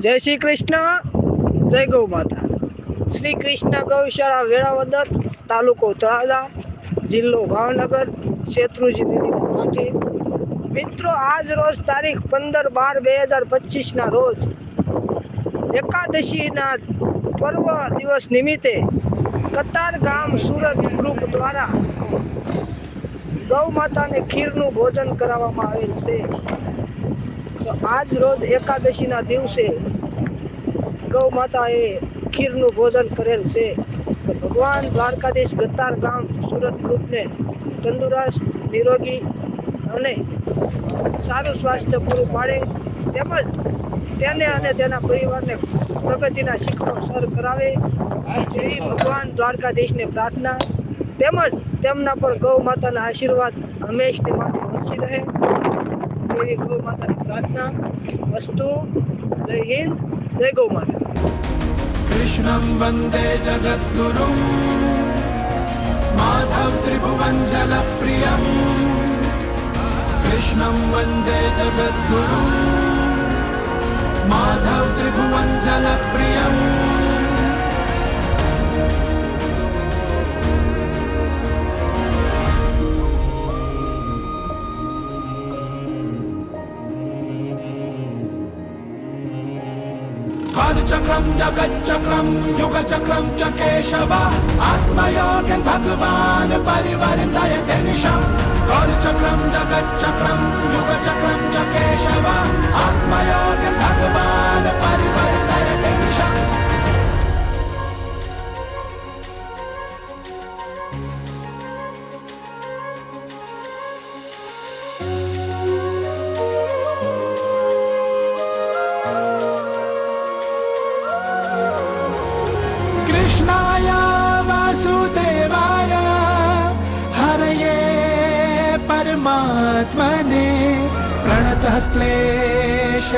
જય શ્રી કૃષ્ણ, જય ગૌ માતા. શ્રી કૃષ્ણ ગૌશાળા વેળાવદર, તાલુકો તળાજા, જિલ્લો ભાવનગર, શેત્રુંજી નદી કાંઠે. મિત્રો, આજ રોજ તારીખ 15/12/2025 ના રોજ એકાદશીના પર્વ દિવસ નિમિત્તે કતાર ગામ સુરત ગ્રુપ દ્વારા ગૌ માતાને ખીરનું ભોજન કરાવવામાં આવેલ છે. તો આજ રોજ એકાદશીના દિવસે ગૌ માતાએ ખીરનું ભોજન કરેલ છે. તો ભગવાન દ્વારકાધીશ ગતાર ગામ સુરત ગ્રુપને તંદુરસ્ત, નિરોગી અને સારું સ્વાસ્થ્ય પૂરું પાડે, તેમજ તેને અને તેના પરિવારને પ્રગતિના શિખરો સર કરાવે એવી ભગવાન દ્વારકાધીશને પ્રાર્થના, તેમજ તેમના પર ગૌ માતાના આશીર્વાદ હંમેશની માટે વરસી રહે એવી ગૌ માતાની પ્રાર્થના. વસ્તુ જય હિન્દ, જય ગૌ માતા. कृष्णं वन्दे जगद्गुरुं माधव त्रिभुवन जलप्रियं कृष्णं वन्दे जगद्गुरुं माधव त्रिभुवन जलप्रियं कालचक्रं जगच्चक्रं युगचक्रं च केशव आत्मयोगेन भगवान् परिवर्तयते निशम् कालचक्रं जगच्चक्रं युगचक्रं च केशव आत्मयोगेन भगवान् परिवर्तयते निशम् कृष्णाय वासुदेवाय हरये परमात्मने प्रणतः क्लेशनाशाय